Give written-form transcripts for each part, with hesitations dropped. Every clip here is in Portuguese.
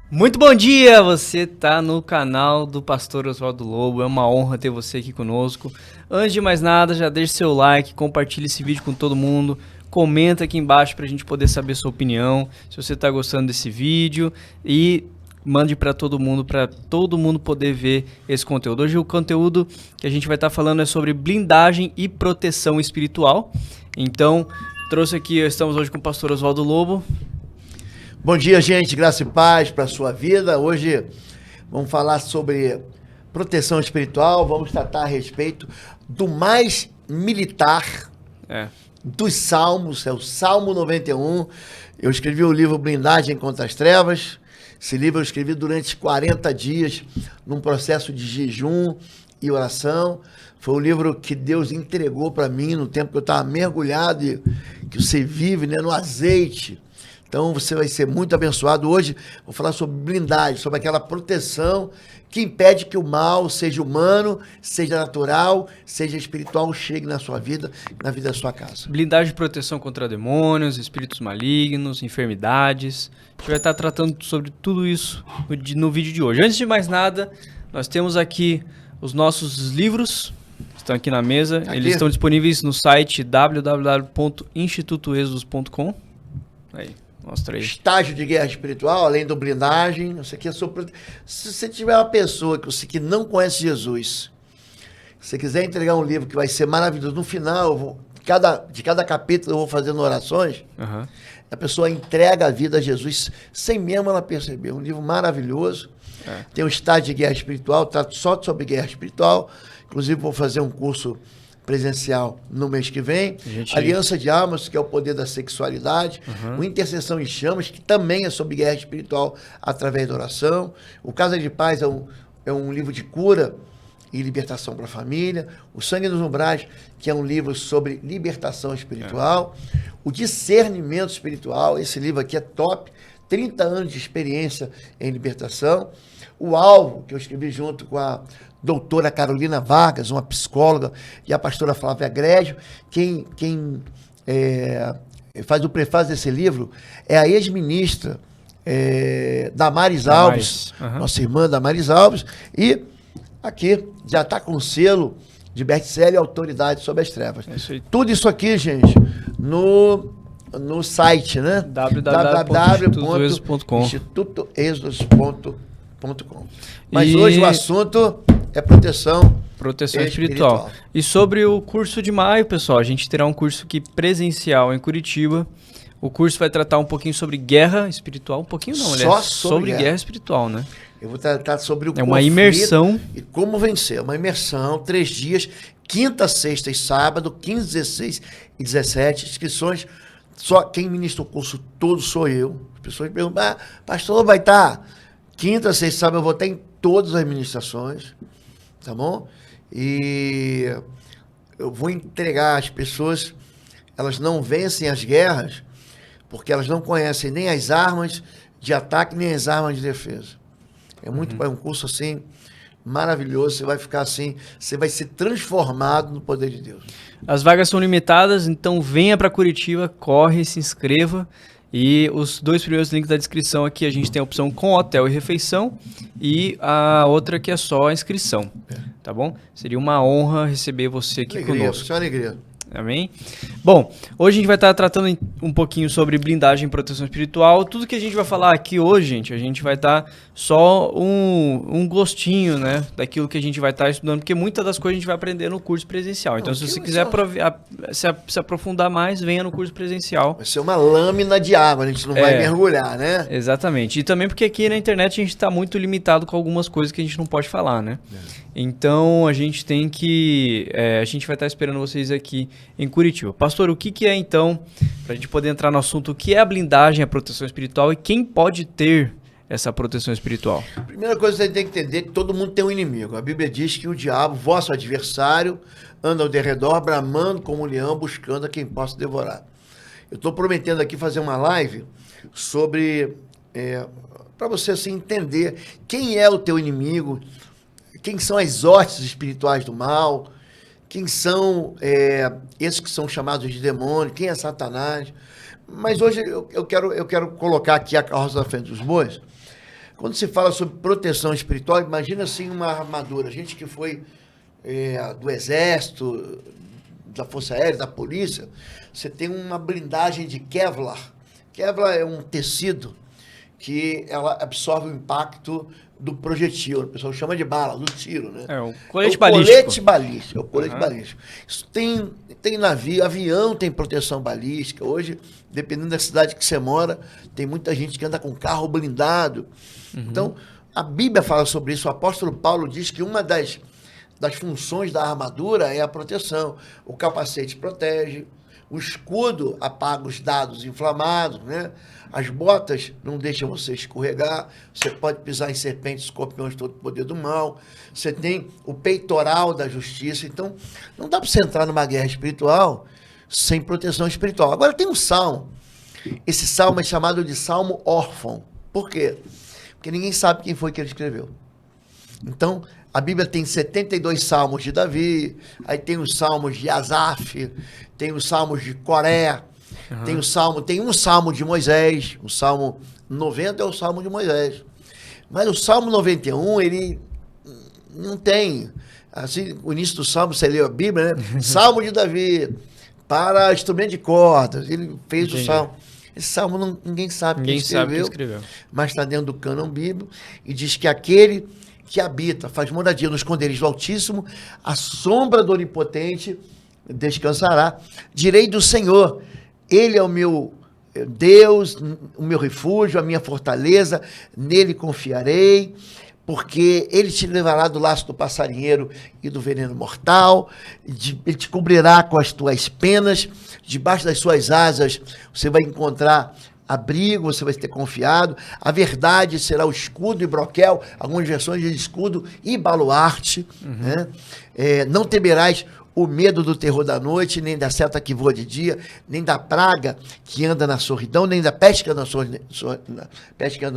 Muito bom dia, você está no canal do Pastor Oswaldo Lobo, é uma honra ter você aqui conosco. Antes de mais nada, já deixe seu like, compartilhe esse vídeo com todo mundo, comenta aqui embaixo para a gente poder saber sua opinião, se você está gostando desse vídeo e mande para todo mundo poder ver esse conteúdo. Hoje o conteúdo que a gente vai estar falando é sobre blindagem e proteção espiritual. Então, estamos hoje com o Pastor Oswaldo Lobo. Bom dia, gente. Graça e paz para a sua vida. Hoje vamos falar sobre proteção espiritual. Vamos tratar a respeito do mais militar dos Salmos. É o Salmo 91. Eu escrevi o livro Blindagem contra as Trevas. Esse livro eu escrevi durante 40 dias, num processo de jejum e oração. Foi um livro que Deus entregou para mim no tempo que eu estava mergulhado e que você vive, né, no azeite. Então você vai ser muito abençoado. Hoje vou falar sobre blindagem, sobre aquela proteção que impede que o mal, seja humano, seja natural, seja espiritual, chegue na sua vida, na vida da sua casa. Blindagem de proteção contra demônios, espíritos malignos, enfermidades. A gente vai estar tratando sobre tudo isso no vídeo de hoje. Antes de mais nada, nós temos aqui os nossos livros, estão aqui na mesa. Eles estão disponíveis no site www.institutoexodus.com. Aí. Mostra aí. Estágio de guerra espiritual, além do blindagem. Isso aqui é sobre... Se você tiver uma pessoa que não conhece Jesus, se você quiser entregar um livro que vai ser maravilhoso, no final, de cada capítulo eu vou fazendo orações, a pessoa entrega a vida a Jesus sem mesmo ela perceber. Um livro maravilhoso. Tem um estágio de guerra espiritual, trato só sobre guerra espiritual. Inclusive vou fazer um curso presencial no mês que vem. Aliança de Almas, que é o poder da sexualidade. O Intercessão em Chamas, que também é sobre guerra espiritual através da oração. O Casa de Paz é um livro de cura e libertação para a família. O Sangue nos Umbrais, que é um livro sobre libertação espiritual. O Discernimento Espiritual, esse livro aqui é top. 30 anos de experiência em libertação. O Alvo, que eu escrevi junto com a doutora Carolina Vargas, uma psicóloga, e a pastora Flávia Grégio. Quem faz o prefácio desse livro é a ex-ministra Damares Alves, nossa irmã Damares Alves, e aqui já está com o selo de best-seller e autoridade sobre as trevas. Tudo isso aqui, gente, no site, né? www.institutoexodus.com. Mas hoje o assunto é proteção espiritual. E sobre o curso de maio, pessoal, a gente terá um curso aqui presencial em Curitiba. O curso vai tratar um pouquinho sobre guerra espiritual, um pouquinho não, só sobre guerra espiritual, né? Eu vou tratar sobre o conflito. É uma imersão. E como vencer. Uma imersão, 3 dias, quinta, sexta e sábado, 15, 16 e 17, inscrições. Só quem ministra o curso todo sou eu. As pessoas perguntam, pastor, vai estar quinta, sexta, sábado, eu vou estar em todas as ministrações, tá bom? E eu vou entregar às pessoas, elas não vencem as guerras, porque elas não conhecem nem as armas de ataque, nem as armas de defesa. É um curso assim, maravilhoso, você vai ficar assim, você vai ser transformado no poder de Deus. As vagas são limitadas, então venha para Curitiba, corre, se inscreva. E os 2 primeiros links da descrição aqui, a gente tem a opção com hotel e refeição e a outra que é só a inscrição, tá bom? Seria uma honra receber você aqui conosco. Só alegria. Amém? Bom, hoje a gente vai estar tratando um pouquinho sobre blindagem e proteção espiritual. Tudo que a gente vai falar aqui hoje, gente, a gente vai estar só um gostinho, né, daquilo que a gente vai estar estudando, porque muitas das coisas a gente vai aprender no curso presencial. Então, se você quiser se aprofundar mais, venha no curso presencial. Vai ser uma lâmina de água, a gente não vai mergulhar, né? Exatamente. E também porque aqui na internet a gente está muito limitado com algumas coisas que a gente não pode falar, né? Então, a gente tem que... a gente vai estar esperando vocês aqui em Curitiba. Pastor, o que é então, para a gente poder entrar no assunto, o que é a blindagem, a proteção espiritual e quem pode ter essa proteção espiritual? Primeira coisa que você tem que entender é que todo mundo tem um inimigo. A Bíblia diz que o diabo, vosso adversário, anda ao derredor, bramando como um leão, buscando a quem possa devorar. Eu estou prometendo aqui fazer uma live sobre, para você assim, entender quem é o teu inimigo, quem são as hostes espirituais do mal, quem são esses que são chamados de demônio, quem é Satanás. Mas hoje eu quero colocar aqui a carroça na frente dos bois, Quando se fala sobre proteção espiritual, imagina assim uma armadura. A gente que foi do Exército, da Força Aérea, da Polícia, você tem uma blindagem de Kevlar. Kevlar é um tecido que ela absorve o impacto do projetil. O pessoal chama de bala, do tiro, né? É o colete balístico. balístico. Colete balístico. É o colete balístico. Isso tem navio, avião tem proteção balística. Hoje, dependendo da cidade que você mora, tem muita gente que anda com carro blindado. Então, a Bíblia fala sobre isso. O apóstolo Paulo diz que uma das funções da armadura é a proteção. O capacete protege, o escudo apaga os dados inflamados, né? As botas não deixam você escorregar, você pode pisar em serpentes, escorpiões, todo o poder do mal. Você tem o peitoral da justiça. Então, não dá para você entrar numa guerra espiritual sem proteção espiritual. Agora, tem um salmo. Esse salmo é chamado de salmo órfão. Por quê? Porque ninguém sabe quem foi que ele escreveu. Então, a Bíblia tem 72 salmos de Davi, aí tem os salmos de Asaf, tem os salmos de Coré, tem um salmo de Moisés, o salmo 90 é o salmo de Moisés. Mas o salmo 91, ele não tem, assim, o início do salmo, você leu a Bíblia, né? Salmo de Davi, para instrumento de cordas, ele fez o salmo. Esse salmo ninguém sabe quem escreveu, mas está dentro do cânon bíblico e diz que aquele que habita, faz moradia no esconderijo do Altíssimo, a sombra do Onipotente descansará. Direi do Senhor, Ele é o meu Deus, o meu refúgio, a minha fortaleza, nele confiarei, porque Ele te levará do laço do passarinheiro e do veneno mortal, Ele te cobrirá com as tuas penas, debaixo das suas asas você vai encontrar abrigo, você vai ter confiado, a verdade será o escudo e broquel, algumas versões de escudo e baluarte, né? Não temerás o medo do terror da noite, nem da seta que voa de dia, nem da praga que anda na sorridão, nem da peste que anda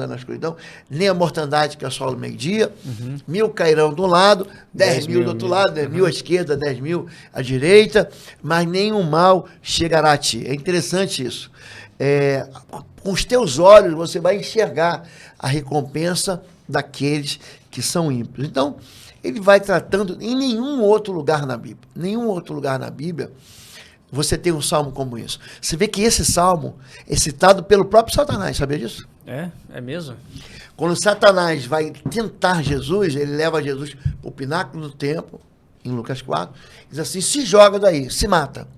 na escuridão, nem a mortandade que assola o meio-dia. 1000 cairão de um lado, 10.000 do outro lado, 10.000 à esquerda, 10.000 à direita, mas nenhum mal chegará a ti. É interessante isso. Com os teus olhos você vai enxergar a recompensa daqueles que são ímpios. Então, ele vai tratando em nenhum outro lugar na Bíblia, você tem um salmo como isso. Você vê que esse salmo é citado pelo próprio Satanás, sabia disso? É mesmo? Quando Satanás vai tentar Jesus, ele leva Jesus para o pináculo do templo, em Lucas 4, diz assim, se joga daí, se mata.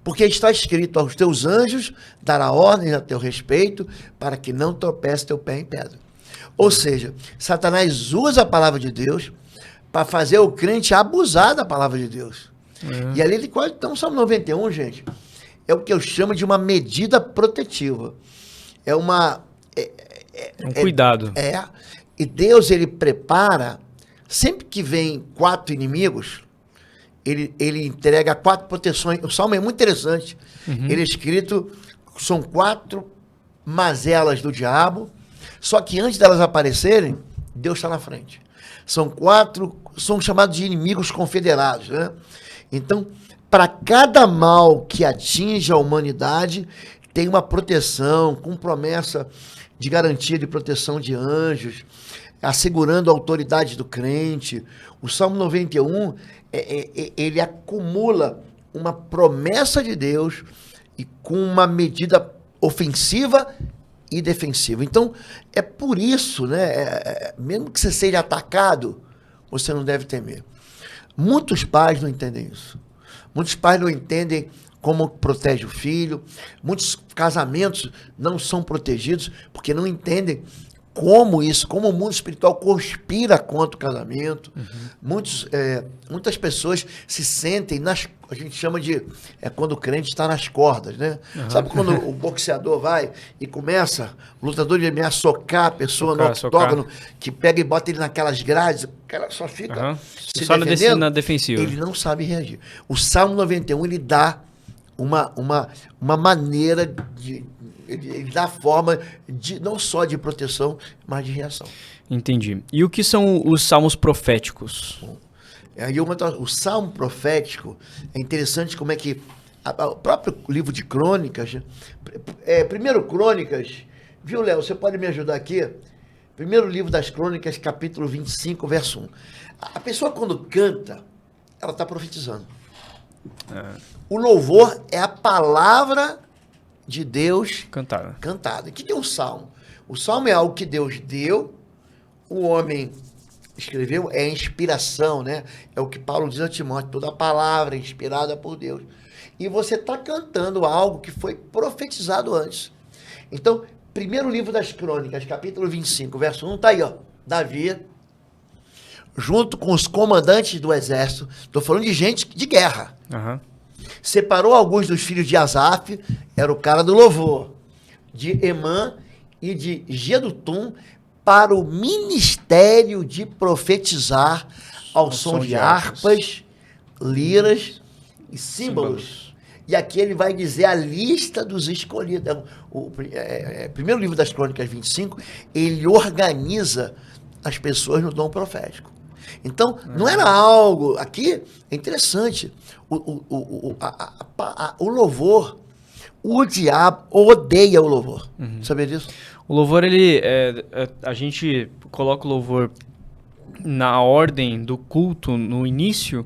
Porque está escrito, aos teus anjos dará ordens a teu respeito, para que não tropece teu pé em pedra. Ou seja, Satanás usa a palavra de Deus para fazer o crente abusar da palavra de Deus. E ali ele quase... Então, o Salmo 91, gente, é o que eu chamo de uma medida protetiva. É uma... um cuidado. E Deus, ele prepara, sempre que vem 4 inimigos, ele entrega 4 proteções. O Salmo é muito interessante. Ele é escrito, são 4 mazelas do diabo, só que antes delas aparecerem, Deus está na frente. São chamados de inimigos confederados, né? Então, para cada mal que atinge a humanidade, tem uma proteção, com promessa de garantia de proteção de anjos, assegurando a autoridade do crente. O Salmo 91, ele acumula uma promessa de Deus e com uma medida ofensiva e defensiva. Então, é por isso, né? Mesmo que você seja atacado, você não deve temer. Muitos pais não entendem isso. Muitos pais não entendem como protege o filho. Muitos casamentos não são protegidos porque não entendem como o mundo espiritual conspira contra o casamento. Muitas pessoas se sentem a gente chama de quando o crente está nas cordas, né? Sabe quando o boxeador vai e começa, o lutador de MMA socar a pessoa no octógono, que pega e bota ele naquelas grades, o cara só fica se só defendendo, na defensiva. Ele não sabe reagir. O Salmo 91, ele dá uma maneira de... Ele dá forma não só de proteção, mas de reação. Entendi. E o que são os salmos proféticos? O salmo profético é interessante como é que o próprio livro de Crônicas, primeiro Crônicas, viu, Léo? Você pode me ajudar aqui? Primeiro livro das Crônicas, capítulo 25, verso 1. A pessoa quando canta, ela está profetizando. O louvor é a palavra de Deus cantada. O que é um salmo? O salmo é algo que Deus deu, o homem escreveu, é inspiração, né? É o que Paulo diz a Timóteo, toda palavra é inspirada por Deus. E você está cantando algo que foi profetizado antes. Então, primeiro livro das Crônicas, capítulo 25, verso 1, está aí, ó. Davi, junto com os comandantes do exército, estou falando de gente de guerra, separou alguns dos filhos de Asaf, era o cara do louvor, de Emã e de Gedutum, para o ministério de profetizar ao som de harpas, liras e símbolos. E aqui ele vai dizer a lista dos escolhidos. Primeiro livro das Crônicas 25, ele organiza as pessoas no dom profético. Então, não era algo... Aqui é interessante. O louvor, o diabo odeia o louvor. Sabia disso? O louvor, a gente coloca o louvor na ordem do culto no início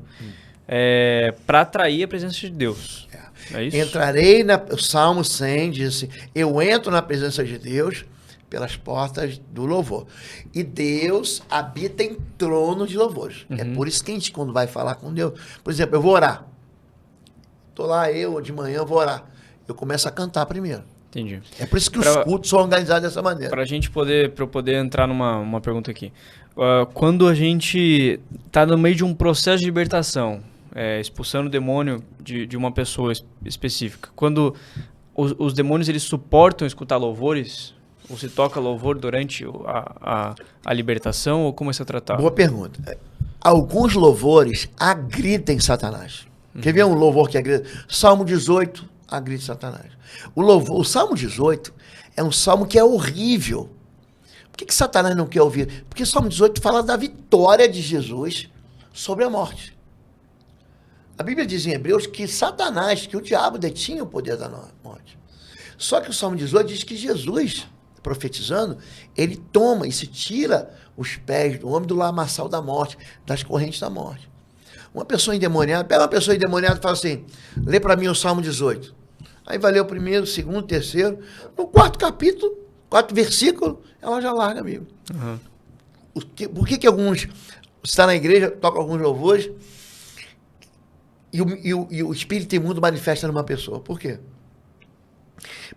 para atrair a presença de Deus. É isso? Entrarei o Salmo 100 diz assim, eu entro na presença de Deus pelas portas do louvor. E Deus habita em trono de louvores. É por isso que a gente, quando vai falar com Deus, por exemplo, eu vou orar. Estou lá, de manhã vou orar. Eu começo a cantar primeiro. Entendi. É por isso que os cultos são organizados dessa maneira. Para eu poder entrar numa pergunta aqui. Quando a gente está no meio de um processo de libertação, expulsando o demônio de uma pessoa específica, quando os demônios eles suportam escutar louvores, ou se toca louvor durante a libertação, ou como é tratado? Boa pergunta. Alguns louvores agridem Satanás. Quer ver um louvor que agride? Salmo 18 agride Satanás. O Salmo 18 é um salmo que é horrível. Por que Satanás não quer ouvir? Porque o Salmo 18 fala da vitória de Jesus sobre a morte. A Bíblia diz em Hebreus que Satanás, que o diabo detinha o poder da morte. Só que o Salmo 18 diz que Jesus, profetizando, ele toma e se tira os pés do homem do lamaçal da morte, das correntes da morte. Uma pessoa endemoniada, pega uma pessoa endemoniada e fala assim, lê para mim o Salmo 18. Aí vai ler o primeiro, segundo, terceiro. No quarto capítulo, quarto versículo, ela já larga a Bíblia. Por que alguns, está na igreja, toca alguns louvores, e o espírito imundo manifesta numa pessoa? Por quê?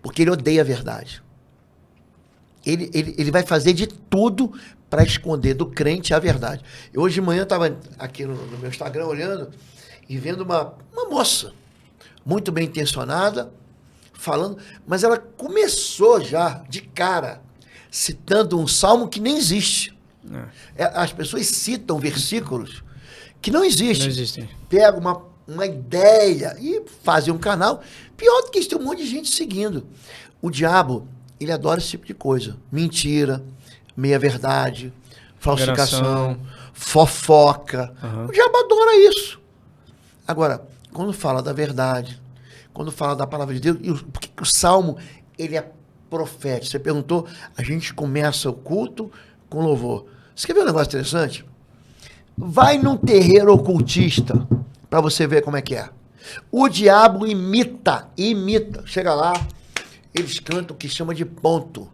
Porque ele odeia a verdade. Ele vai fazer de tudo para esconder do crente a verdade. Eu hoje de manhã estava aqui no meu Instagram olhando e vendo uma moça muito bem intencionada, falando, mas ela começou já de cara citando um salmo que nem existe. As pessoas citam versículos que não existem. Não existem. Pega uma ideia e fazem um canal. Pior do que isso, tem um monte de gente seguindo. O diabo, ele adora esse tipo de coisa. Mentira, meia-verdade, falsificação, fofoca. O diabo adora isso. Agora, quando fala da verdade, quando fala da palavra de Deus, por que o Salmo, ele é profético? Você perguntou, a gente começa o culto com louvor. Você quer ver um negócio interessante? Vai num terreiro ocultista, para você ver como é que é. O diabo imita. Chega lá, eles cantam o que chama de ponto.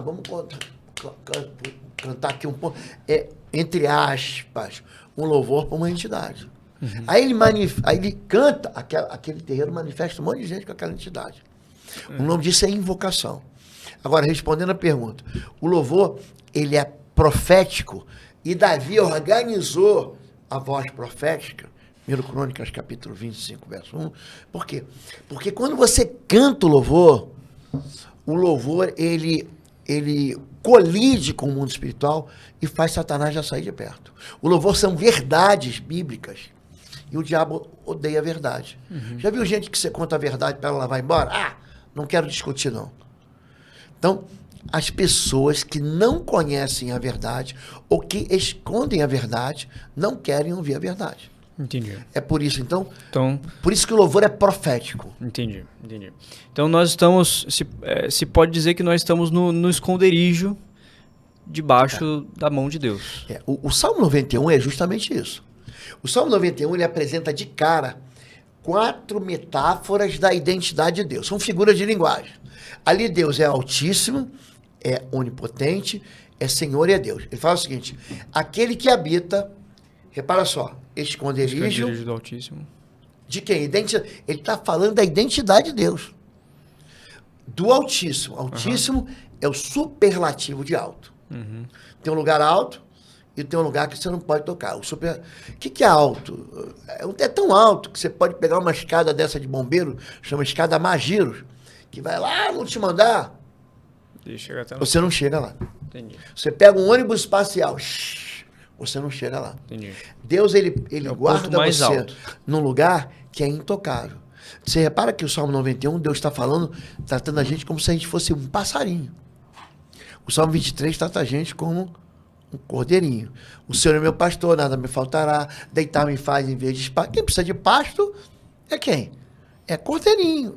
Vamos cantar aqui um ponto. Entre aspas, um louvor para uma entidade. Aí ele canta, aquele terreiro manifesta um monte de gente com aquela entidade. O nome disso é invocação. Agora, respondendo a pergunta, o louvor, ele é profético e Davi organizou a voz profética, 1 Crônicas, capítulo 25, verso 1. Por quê? Porque quando você canta o louvor, ele colide com o mundo espiritual e faz Satanás já sair de perto. O louvor são verdades bíblicas. E o diabo odeia a verdade. Já viu gente que você conta a verdade para ela vai embora? Não quero discutir, não. Então, as pessoas que não conhecem a verdade ou que escondem a verdade não querem ouvir a verdade. Entendi. É por isso, então por isso que o louvor é profético. Entendi. Então, nós estamos, se pode dizer que nós estamos no esconderijo debaixo da mão de Deus. O Salmo 91 é justamente isso. O Salmo 91 ele apresenta de cara 4 metáforas da identidade de Deus. São figuras de linguagem. Ali Deus é altíssimo, é onipotente, é Senhor e é Deus. Ele fala o seguinte, aquele que habita, repara só, esconderijo do Altíssimo. De quem? Ele está falando da identidade de Deus. Do Altíssimo. Altíssimo é o superlativo de alto. Tem um lugar alto e tem um lugar que você não pode tocar. O que é alto? É tão alto que você pode pegar uma escada dessa de bombeiro, chama escada Magiros, que vai lá no último andar. Você não chega lá. Entendi. Você pega um ônibus espacial, você não chega lá. Entendi. Deus, ele guarda você alto. num lugar que é intocável. Você repara que o Salmo 91, Deus está falando, tratando a gente como se a gente fosse um passarinho. O Salmo 23 trata a gente como um cordeirinho. O Senhor é meu pastor, nada me faltará. Deitar-me faz em vez de pasto. Quem precisa de pasto é quem? É cordeirinho.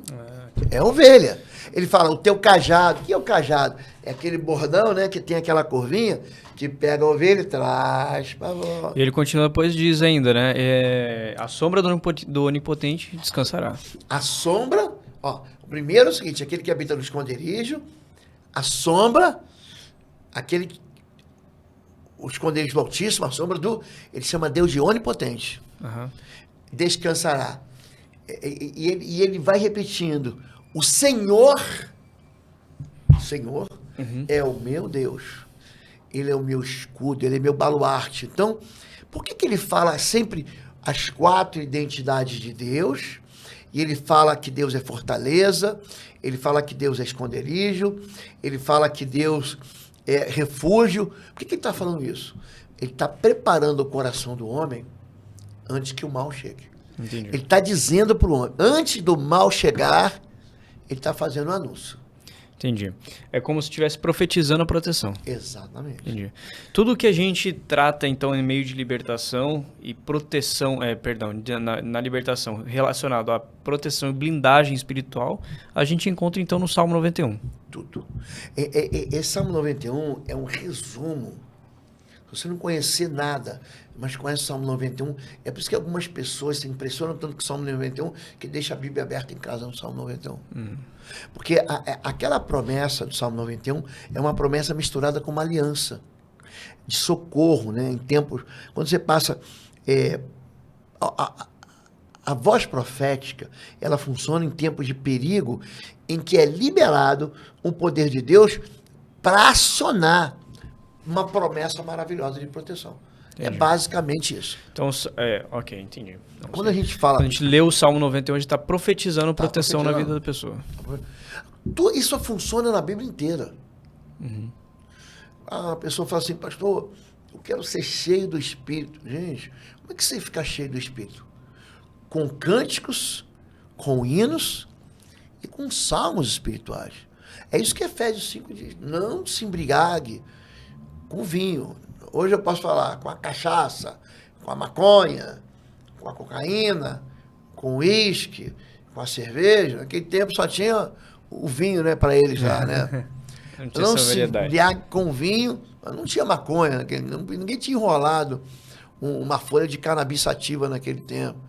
É ovelha. Ele fala, o teu cajado. O que é o cajado? É aquele bordão, né, que tem aquela curvinha que pega a ovelha e traz para volta. E ele continua depois diz ainda, né? A sombra do Onipotente descansará. A sombra, ó, o primeiro é o seguinte, aquele que habita no esconderijo, a sombra, o esconderijo do Altíssimo, a sombra ele chama Deus de onipotente. Descansará. E ele vai repetindo, o Senhor é o meu Deus. Ele é o meu escudo, ele é meu baluarte. Então, por que ele fala sempre as 4 identidades de Deus? E ele fala que Deus é fortaleza, ele fala que Deus é esconderijo, ele fala que Deus é refúgio. Por que ele está falando isso? Ele está preparando o coração do homem antes que o mal chegue. Entendi. Ele está dizendo para o homem, antes do mal chegar, ele está fazendo um anúncio. Entendi. É como se estivesse profetizando a proteção. Exatamente. Entendi. Tudo que a gente trata, então, em meio de libertação e proteção, na libertação, relacionado à proteção e blindagem espiritual, a gente encontra, então, no Salmo 91. Tudo. Esse Salmo 91 é um resumo. Se você não conhecer nada, mas conhece o Salmo 91, é por isso que algumas pessoas se impressionam tanto com o Salmo 91, que deixa a Bíblia aberta em casa no Salmo 91. Porque aquela promessa do Salmo 91 é uma promessa misturada com uma aliança de socorro, né? Em tempos, quando você passa... A voz profética, ela funciona em tempos de perigo, em que é liberado um poder de Deus para acionar uma promessa maravilhosa de proteção. Entendi. É basicamente isso. Então, ok, entendi. Então, quando a gente fala... Quando a gente lê o Salmo 91, a gente está profetizando proteção na vida da pessoa. Isso só funciona na Bíblia inteira. A pessoa fala assim, pastor, eu quero ser cheio do Espírito. Gente, como é que você fica cheio do Espírito? Com cânticos, com hinos e com salmos espirituais. É isso que Efésios 5 diz. Não se embriague com vinho. Hoje eu posso falar com a cachaça, com a maconha, com a cocaína, com o uísque, com a cerveja. Naquele tempo só tinha o vinho, né, para eles lá, né? Não se embriague com vinho, mas não tinha maconha, ninguém tinha enrolado uma folha de cannabis sativa naquele tempo.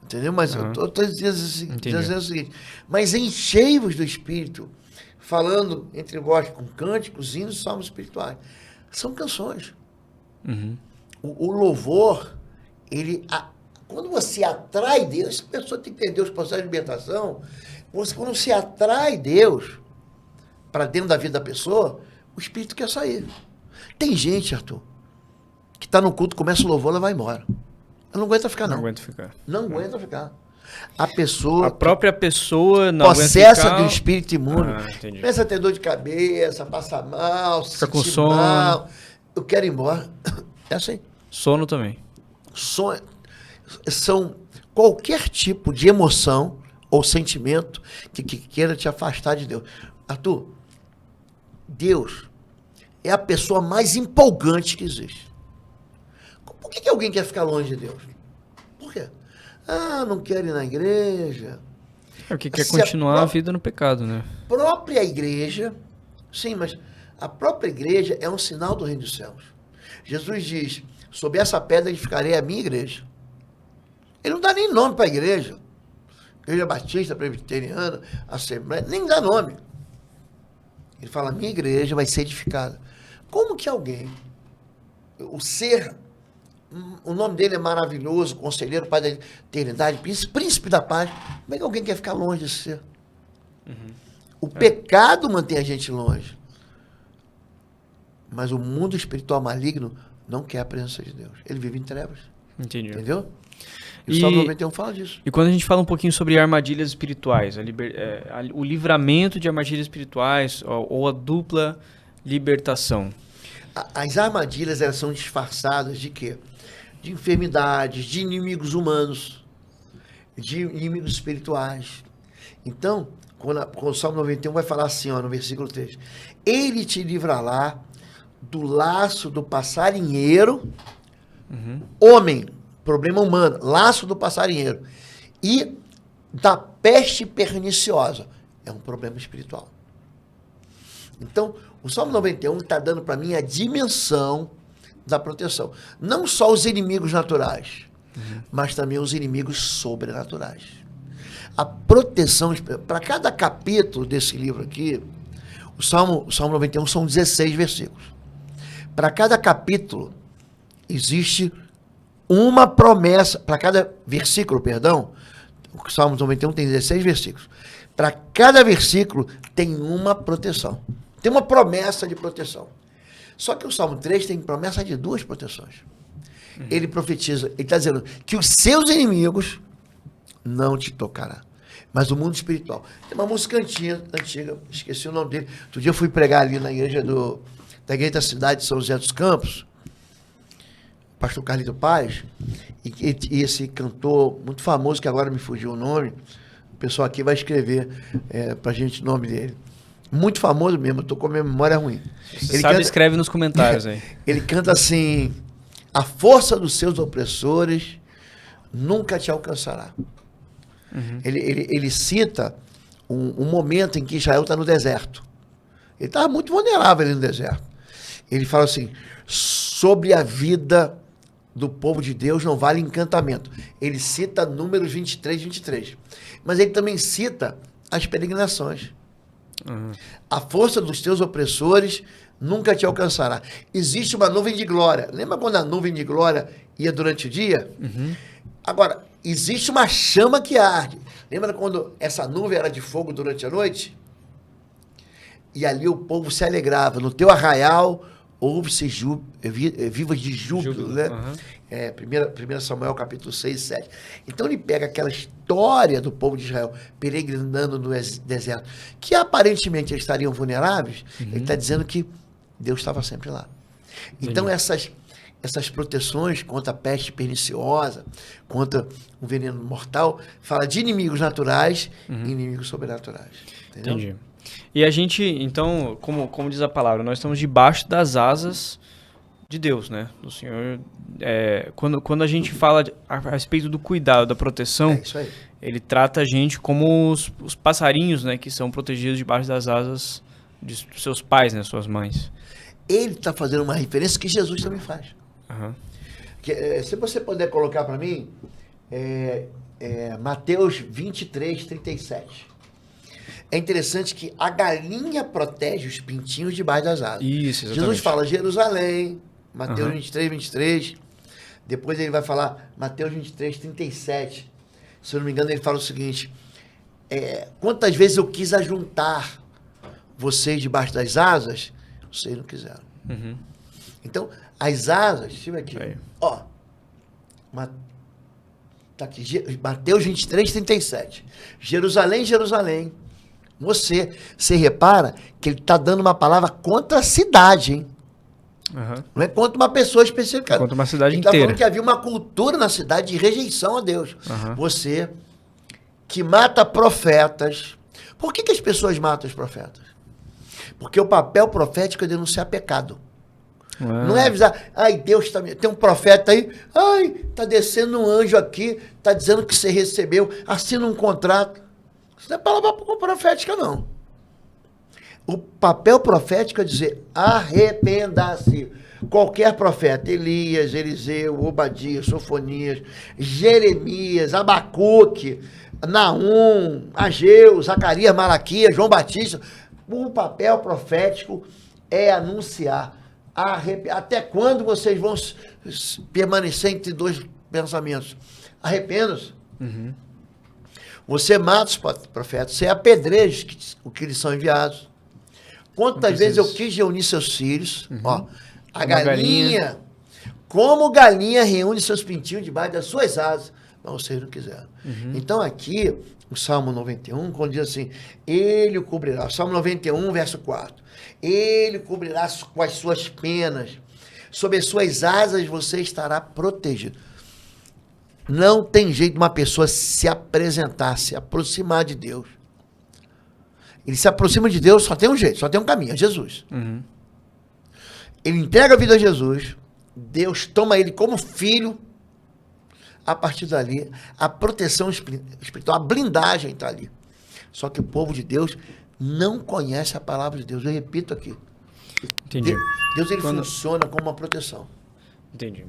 Entendeu? Mas eu estou dizendo o seguinte, mas enchei-vos do Espírito, falando entre vós com cânticos, hinos e salmos espirituais. São canções. O louvor, quando você atrai Deus, essa pessoa tem que entender os processos de libertação, quando você atrai Deus para dentro da vida da pessoa, o Espírito quer sair. Tem gente, Arthur, que está no culto, começa o louvor, ela vai embora. Ela não aguenta ficar, não. Não aguenta ficar. Não aguenta ficar. A pessoa... A própria pessoa não possessa de um espírito imundo. Entendi. Começa a ter dor de cabeça, passa mal, fica com sono. Mal. Eu quero ir embora. É assim. Sono também. São qualquer tipo de emoção ou sentimento que queira te afastar de Deus. Arthur, Deus é a pessoa mais empolgante que existe. Por que alguém quer ficar longe de Deus? Por quê? Não quero ir na igreja. É porque quer continuar a vida no pecado, né? Própria igreja, sim, mas A própria igreja é um sinal do reino dos céus. Jesus diz, sob essa pedra edificarei a minha igreja. Ele não dá nem nome para a igreja. Igreja Batista, Presbiteriana, Assembleia, nem dá nome. Ele fala, minha igreja vai ser edificada. Como que alguém, o ser, o nome dele é maravilhoso, conselheiro, pai da eternidade, príncipe da paz, como é que alguém quer ficar longe desse ser? O pecado mantém a gente longe. Mas o mundo espiritual maligno não quer a presença de Deus. Ele vive em trevas. Entendi. Entendeu? E o Salmo 91 fala disso. E quando a gente fala um pouquinho sobre armadilhas espirituais, o livramento de armadilhas espirituais ou a dupla libertação. As armadilhas, elas são disfarçadas de quê? De enfermidades, de inimigos humanos, de inimigos espirituais. Então, quando o Salmo 91 vai falar assim, ó, no versículo 3, ele te livrará do laço do passarinheiro, homem, problema humano, laço do passarinheiro, e da peste perniciosa, é um problema espiritual. Então, o Salmo 91 está dando para mim a dimensão da proteção. Não só os inimigos naturais, mas também os inimigos sobrenaturais. A proteção, para cada capítulo desse livro aqui, o Salmo 91 são 16 versículos. Para cada capítulo, existe uma promessa, para cada versículo, perdão, o Salmo 91 tem 16 versículos. Para cada versículo tem uma proteção. Tem uma promessa de proteção. Só que o Salmo 3 tem promessa de 2 proteções. Ele profetiza, ele está dizendo que os seus inimigos não te tocará. Mas o mundo espiritual. Tem uma música antiga, esqueci o nome dele. Outro dia eu fui pregar ali na igreja da igreja da cidade de São José dos Campos, pastor Carlito Paz, e esse cantor muito famoso, que agora me fugiu o nome, o pessoal aqui vai escrever pra gente o nome dele. Muito famoso mesmo, eu tô com a minha memória ruim. Ele sabe, escreve nos comentários aí. Ele canta assim, a força dos seus opressores nunca te alcançará. Ele cita um momento em que Israel está no deserto. Ele estava muito vulnerável ali no deserto. Ele fala assim, sobre a vida do povo de Deus não vale encantamento. Ele cita Números 23. Mas ele também cita as peregrinações. A força dos teus opressores nunca te alcançará. Existe uma nuvem de glória. Lembra quando a nuvem de glória ia durante o dia? Agora, existe uma chama que arde. Lembra quando essa nuvem era de fogo durante a noite? E ali o povo se alegrava. No teu arraial houve-se vivas de júbilo, né? 1 Samuel capítulo 6 e 7. Então ele pega aquela história do povo de Israel peregrinando no deserto, que aparentemente eles estariam vulneráveis. Ele está dizendo que Deus estava sempre lá. Então essas proteções contra a peste perniciosa, contra o veneno mortal, fala de inimigos naturais e inimigos sobrenaturais. Entendeu? Entendi. E a gente, então, como diz a palavra, nós estamos debaixo das asas de Deus, né? Do Senhor. Quando a gente fala a respeito do cuidado, da proteção, isso aí. Ele trata a gente como os passarinhos, né? Que são protegidos debaixo das asas dos seus pais, né? Suas mães. Ele está fazendo uma referência que Jesus também faz. Se você puder colocar para mim, Mateus 23, 37. É interessante que a galinha protege os pintinhos debaixo das asas. Isso, exatamente. Jesus fala Jerusalém, Mateus 23. Depois ele vai falar Mateus 23, 37. Se eu não me engano, ele fala o seguinte, quantas vezes eu quis ajuntar vocês debaixo das asas, vocês não quiseram. Então, as asas, deixa eu ver aqui. Ó, tá aqui, Mateus 23, 37. Jerusalém, você repara que ele está dando uma palavra contra a cidade, hein? Não é contra uma pessoa específica. Contra uma cidade ele inteira. Ele está falando que havia uma cultura na cidade de rejeição a Deus. Você que mata profetas. Por que as pessoas matam os profetas? Porque o papel profético é denunciar pecado. Não é avisar, Deus tá... Tem um profeta aí, tá descendo um anjo aqui, tá dizendo que você recebeu, assina um contrato. Isso não é palavra profética, não. O papel profético é dizer, arrependa-se. Qualquer profeta, Elias, Eliseu, Obadias, Sofonias, Jeremias, Abacuque, Naum, Ageu, Zacarias, Malaquias, João Batista, o papel profético é anunciar. Até quando vocês vão permanecer entre dois pensamentos? Arrependam-se. Uhum. Você mata os profetas, você apedreja o que eles são enviados. Quantas vezes eu quis reunir seus filhos, ó, a galinha, como galinha reúne seus pintinhos debaixo das suas asas, mas vocês não quiseram. Então aqui, o Salmo 91, quando diz assim, ele o cobrirá, Salmo 91, verso 4, ele o cobrirá com as suas penas, sob as suas asas você estará protegido. Não tem jeito de uma pessoa se apresentar, se aproximar de Deus. Ele se aproxima de Deus, só tem um jeito, só tem um caminho, é Jesus. Ele entrega a vida a Jesus, Deus toma ele como filho, a partir dali, a proteção espiritual, a blindagem está ali. Só que o povo de Deus não conhece a palavra de Deus. Eu repito aqui. Entendi. Deus ele funciona como uma proteção. Entendi.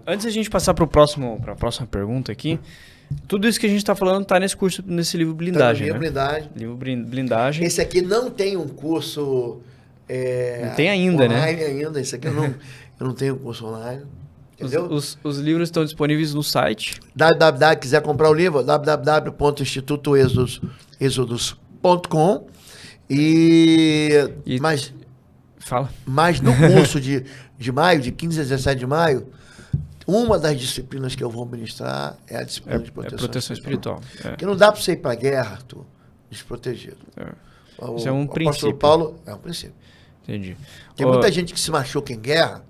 Antes da gente passar para a próxima pergunta aqui, tudo isso que a gente está falando está nesse livro Blindagem, né? Blindagem. Livro Blindagem. Esse aqui não tem um curso não tem ainda, online, né? ainda. Esse aqui eu não tenho curso online. Entendeu? Os livros estão disponíveis no site. Quiser comprar o livro, www.institutoexodos.com Fala. Mas no curso de maio, de 15 a 17 de maio, uma das disciplinas que eu vou ministrar é a disciplina de proteção espiritual. Porque não dá para você ir para a guerra, Arthur, desprotegido. Isso é um princípio. O apóstolo Paulo é um princípio. Entendi. Tem muita gente que se machuca em guerra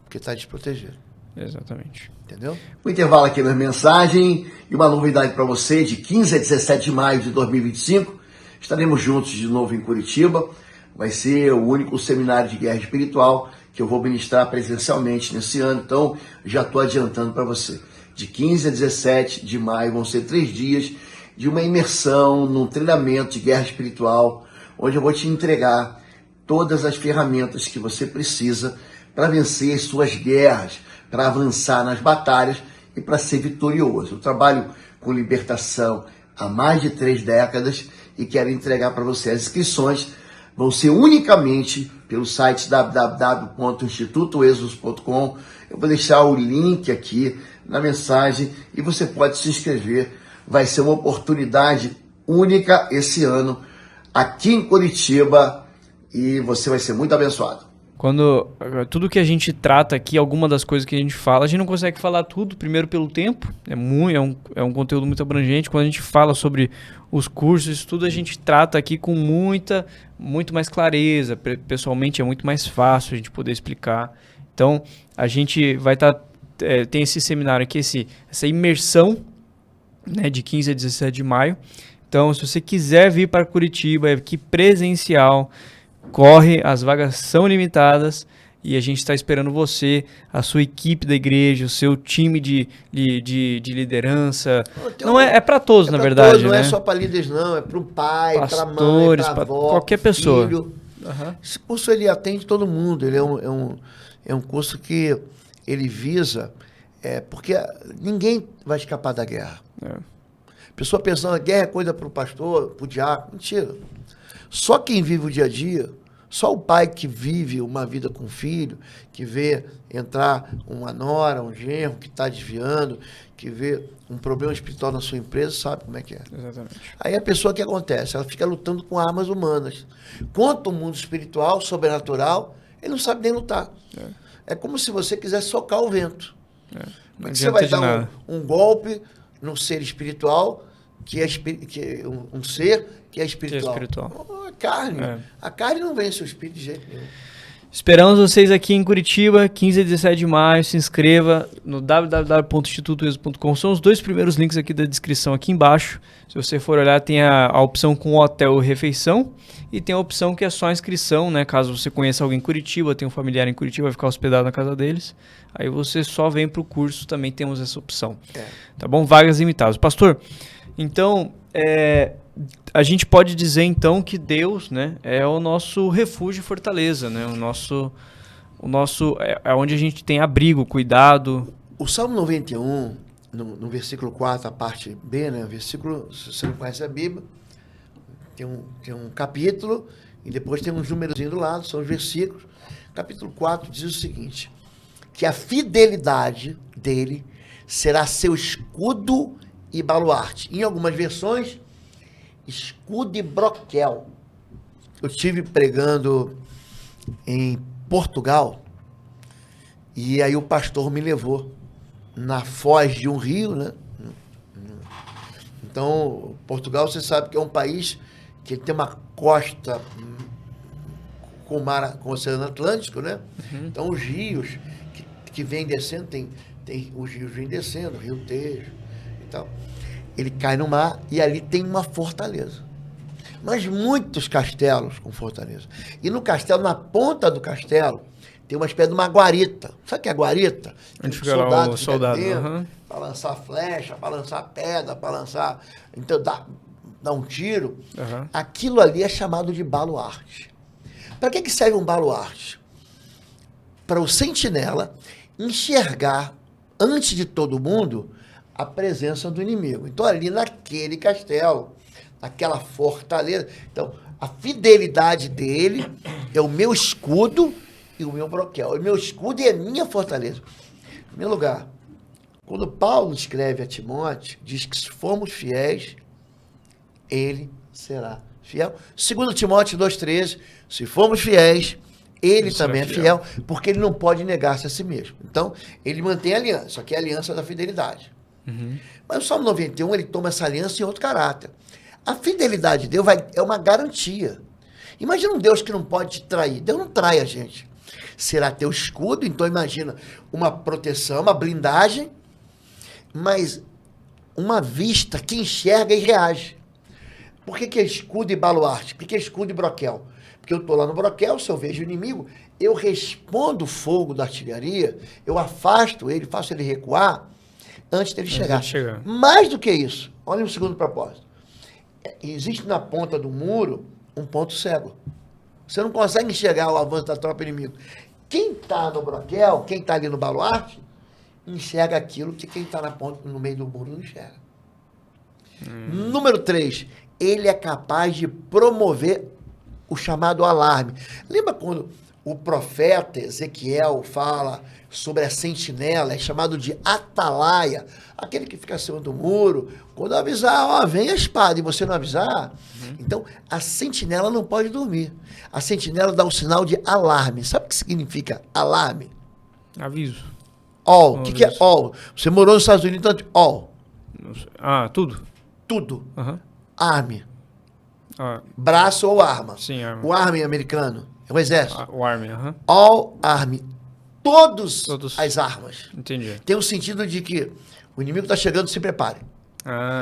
porque está desprotegido. Exatamente. Entendeu? O intervalo aqui na mensagem e uma novidade para você, de 15 a 17 de maio de 2025, estaremos juntos de novo em Curitiba. Vai ser o único seminário de guerra espiritual que eu vou ministrar presencialmente nesse ano, então já estou adiantando para você. De 15 a 17 de maio vão ser 3 dias de uma imersão num treinamento de guerra espiritual, onde eu vou te entregar todas as ferramentas que você precisa para vencer as suas guerras, para avançar nas batalhas e para ser vitorioso. Eu trabalho com libertação há mais de 3 décadas e quero entregar para você. As inscrições vão ser unicamente pelo site www.institutoexodos.com. Eu vou deixar o link aqui na mensagem e você pode se inscrever. Vai ser uma oportunidade única esse ano aqui em Curitiba e você vai ser muito abençoado. Tudo que a gente trata aqui, alguma das coisas que a gente fala, a gente não consegue falar tudo, primeiro pelo tempo, é um conteúdo muito abrangente. Quando a gente fala sobre os cursos, isso tudo a gente trata aqui com muito mais clareza, pessoalmente é muito mais fácil a gente poder explicar. Então, a gente vai tem esse seminário aqui, essa imersão, né, de 15 a 17 de maio. Então, se você quiser vir para Curitiba, é aqui presencial, corre, as vagas são limitadas e a gente está esperando você, a sua equipe da igreja, o seu time de liderança. Não é para todos, na verdade. Todos, não né? é só para líderes, não, é para o pai, para a mãe, pastores, para a avó, qualquer pessoa. Filho. Esse curso ele atende todo mundo, ele é um curso que ele visa, porque ninguém vai escapar da guerra. A pessoa pensando, a guerra é coisa para o pastor, para o diácono, mentira. Só quem vive o dia a dia, só o pai que vive uma vida com o filho, que vê entrar uma nora, um genro que está desviando, que vê um problema espiritual na sua empresa, sabe como é que é. Exatamente. Aí a pessoa, o que acontece? Ela fica lutando com armas humanas. Quanto ao mundo espiritual, sobrenatural, ele não sabe nem lutar. É como se você quisesse socar o vento. Como é que você vai dar um golpe no ser espiritual, que é um ser que é espiritual? A carne. A carne não vence o espírito de jeito nenhum. Esperamos vocês aqui em Curitiba, 15 a 17 de maio. Se inscreva no www.institutoexodos.com. São os 2 primeiros links aqui da descrição aqui embaixo. Se você for olhar, tem a opção com hotel e refeição e tem a opção que é só inscrição, né? Caso você conheça alguém em Curitiba, tem um familiar em Curitiba, vai ficar hospedado na casa deles. Aí você só vem para o curso, também temos essa opção. Tá bom? Vagas limitadas. Pastor, então, a gente pode dizer então que Deus, né, é o nosso refúgio e fortaleza, né? O nosso é onde a gente tem abrigo, cuidado. O Salmo 91, no versículo 4, a parte B, né? Versículo, se você não conhece a Bíblia, tem um capítulo e depois tem uns números do lado, são os versículos. Capítulo 4 diz o seguinte: que a fidelidade dele será seu escudo e baluarte. Em algumas versões, escudo e broquel. Eu estive pregando em Portugal e aí o pastor me levou na foz de um rio, né? Então, Portugal, você sabe que é um país que tem uma costa com o Oceano Atlântico, né? Uhum. Então, os rios que vêm descendo, os rios vêm descendo, o Rio Tejo e tal. Ele cai no mar e ali tem uma fortaleza. Mas muitos castelos com fortaleza. E no castelo, na ponta do castelo, tem uma espécie de uma guarita. Sabe o que é guarita? Onde fica lá o soldado. Uhum. Para lançar flecha, para lançar pedra, para lançar... Então, dá um tiro. Uhum. Aquilo ali é chamado de baluarte. Para que serve um baluarte? Para o sentinela enxergar, antes de todo mundo, a presença do inimigo. Então, ali naquele castelo, naquela fortaleza... Então, a fidelidade dele é o meu escudo e o meu broquel. O meu escudo é a minha fortaleza. Em primeiro lugar, quando Paulo escreve a Timóteo, diz que se formos fiéis, ele será fiel. Segundo Timóteo 2,13, se formos fiéis, ele também é fiel, porque ele não pode negar-se a si mesmo. Então, ele mantém a aliança, só que é a aliança da fidelidade. Uhum. Mas o Salmo 91, ele toma essa aliança em outro caráter. A fidelidade de Deus é uma garantia. Imagina um Deus que não pode te trair. Deus não trai a gente. Será teu escudo, então imagina uma proteção, uma blindagem, mas uma vista que enxerga e reage. Por que é escudo e baluarte? Por que é escudo e broquel? Porque eu estou lá no broquel, se eu vejo o inimigo, eu respondo o fogo da artilharia, eu afasto ele, faço ele recuar antes dele chegar. Mais do que isso, olha o segundo propósito. Existe na ponta do muro um ponto cego. Você não consegue enxergar o avanço da tropa inimigo. Quem está no broquel, quem está ali no baluarte, enxerga aquilo que quem está na ponta, no meio do muro, não enxerga. Número 3, ele é capaz de promover o chamado alarme. Lembra quando o profeta Ezequiel fala sobre a sentinela, é chamado de atalaia, aquele que fica acima do muro, quando avisar, ó, vem a espada, e você não avisar, então a sentinela não pode dormir. A sentinela dá um sinal de alarme. Sabe o que significa alarme? Aviso. All. O que é all? Você morou nos Estados Unidos, então, all. Tudo? Tudo. Uhum. Arme. Braço ou arma. Sim, arma. O army americano é o exército. O army, aham. All army. Todas as armas. Entendi. Tem o sentido de que o inimigo está chegando, se prepare.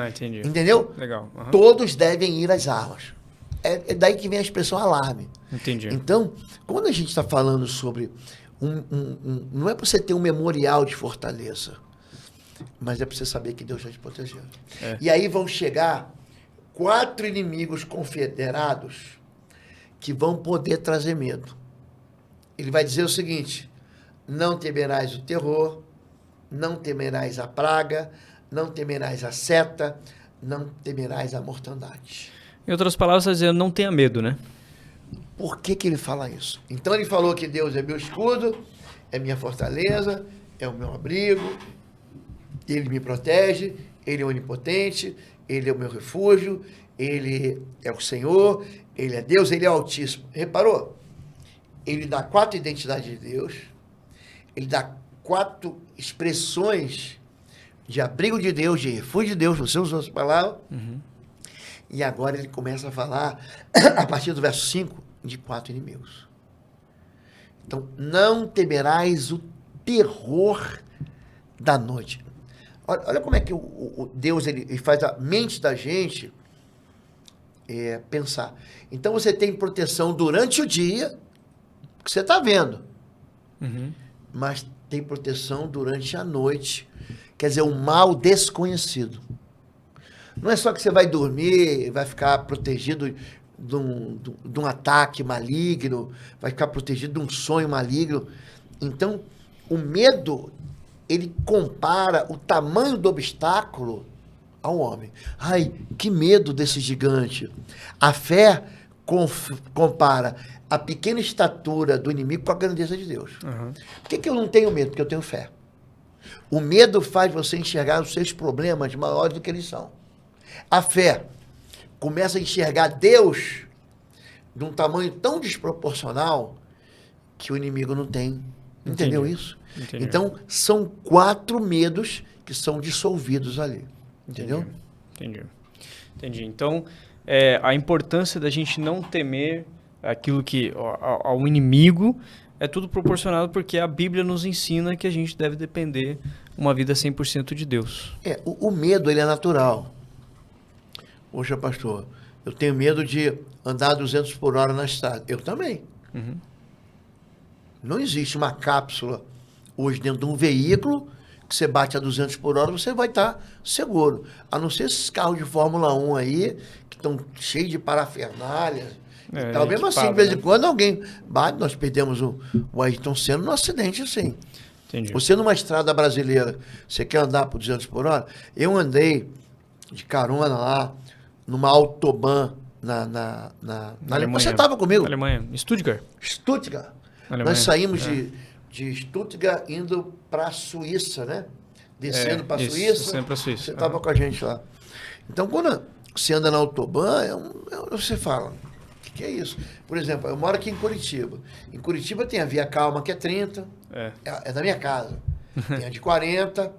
Entendi. Entendeu? Legal. Uhum. Todos devem ir às armas. É daí que vem a expressão alarme. Entendi. Então, quando a gente está falando sobre não é para você ter um memorial de fortaleza, mas é para você saber que Deus já te protegeu. E aí vão chegar 4 inimigos confederados que vão poder trazer medo. Ele vai dizer o seguinte: não temerás o terror, não temerás a praga, não temerás a seta, não temerás a mortandade. Em outras palavras, está dizendo, não tenha medo, né? Por que ele fala isso? Então ele falou que Deus é meu escudo, é minha fortaleza, é o meu abrigo, ele me protege, ele é onipotente, ele é o meu refúgio, ele é o Senhor, ele é Deus, ele é o Altíssimo. Reparou? Ele dá 4 identidades de Deus, ele dá 4 expressões de abrigo de Deus, de refúgio de Deus, você usou essa palavra, e agora ele começa a falar, a partir do verso 5, de 4 inimigos. Então, não temerás o terror da noite. Olha como é que o Deus ele faz a mente da gente pensar. Então, você tem proteção durante o dia, que você está vendo, mas tem proteção durante a noite, quer dizer, um mal desconhecido. Não é só que você vai dormir, vai ficar protegido de um ataque maligno, vai ficar protegido de um sonho maligno. Então, o medo, ele compara o tamanho do obstáculo ao homem. Ai, que medo desse gigante. A fé compara a pequena estatura do inimigo com a grandeza de Deus. Uhum. Por que eu não tenho medo? Porque eu tenho fé. O medo faz você enxergar os seus problemas maiores do que eles são. A fé começa a enxergar Deus de um tamanho tão desproporcional que o inimigo não tem. Entendeu isso? Entendi. Então, são 4 medos que são dissolvidos ali. Entendeu? Entendi. Então, a importância da gente não temer aquilo que ao inimigo é tudo proporcionado porque a Bíblia nos ensina que a gente deve depender uma vida 100% de Deus. O medo, ele é natural. Poxa, pastor, eu tenho medo de andar 200 por hora na estrada. Eu também. Uhum. Não existe uma cápsula hoje dentro de um veículo que você bate a 200 por hora, você vai estar seguro. A não ser esses carros de Fórmula 1 aí, que estão cheios de parafernália. Mesmo assim, de vez em quando alguém bate. Nós perdemos o Ayrton Senna num acidente assim. Entendi. Você numa estrada brasileira, você quer andar por 200 por hora? Eu andei de carona lá, numa autobahn na Alemanha. Você estava comigo? Na Alemanha. Stuttgart. Nós saímos de Stuttgart indo para a Suíça, né? Descendo para a Suíça. Descendo para a Suíça. Você estava com a gente lá. Então, quando você anda na autobahn, você fala, o que é isso? Por exemplo, eu moro aqui em Curitiba. Em Curitiba tem a Via Calma, que é 30. É da minha casa. Tem a de 40.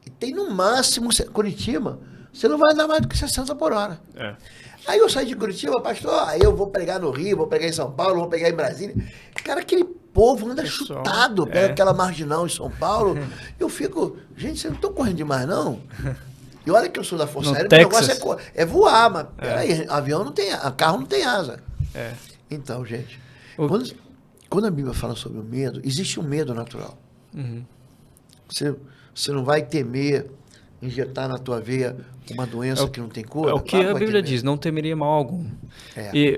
E tem no máximo, Curitiba, você não vai andar mais do que 60 por hora. Aí eu saí de Curitiba, pastor, aí eu vou pregar no Rio, vou pregar em São Paulo, vou pregar em Brasília. Cara, aquele povo anda chutado, pega aquela marginal em São Paulo. Eu fico, gente, vocês não estão correndo demais, não? E olha que eu sou da Força Aérea, o negócio é voar, mas peraí, avião não tem, carro não tem asa. Então, gente, quando a Bíblia fala sobre o medo, existe um medo natural. Uhum. Você não vai temer injetar na tua veia uma doença que não tem cura. É o que a Bíblia diz, não temeria mal algum.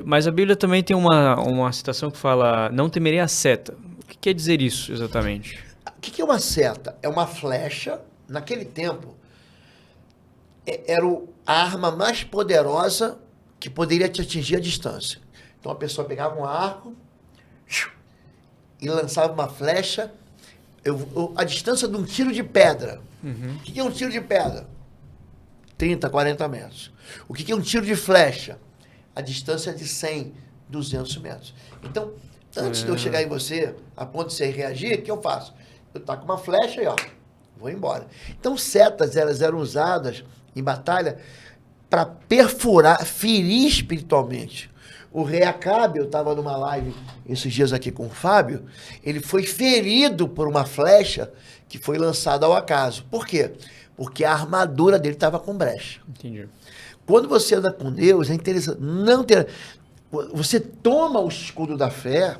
Mas a Bíblia também tem uma citação que fala, não temeria a seta. O que quer dizer isso exatamente? O que é uma seta? É uma flecha. Naquele tempo, era a arma mais poderosa que poderia te atingir a distância. Então a pessoa pegava um arco e lançava uma flecha a distância de um tiro de pedra. Uhum. O que é um tiro de pedra? 30, 40 metros. O que é um tiro de flecha? A distância de 100, 200 metros. Então, antes de eu chegar em você, a ponto de você reagir, o que eu faço? Eu taco uma flecha e vou embora. Então, setas, elas eram usadas em batalha para perfurar, ferir espiritualmente. O rei Acabe, eu estava numa live esses dias aqui com o Fábio, ele foi ferido por uma flecha que foi lançada ao acaso. Por quê? Porque a armadura dele estava com brecha. Entendi. Quando você anda com Deus, é interessante. Você toma o escudo da fé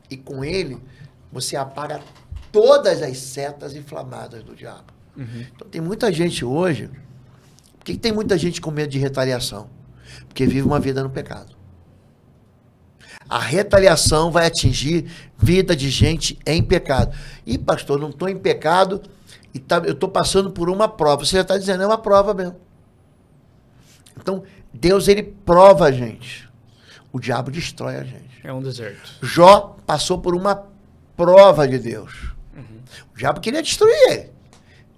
e com ele você apaga todas as setas inflamadas do diabo. Uhum. Então tem muita gente hoje. Por que tem muita gente com medo de retaliação? Porque vive uma vida no pecado. A retaliação vai atingir vida de gente em pecado. E pastor, não estou em pecado e eu estou passando por uma prova. Você já está dizendo, é uma prova mesmo. Então, Deus, ele prova a gente. O diabo destrói a gente. É um deserto. Jó passou por uma prova de Deus. Uhum. O diabo queria destruir ele.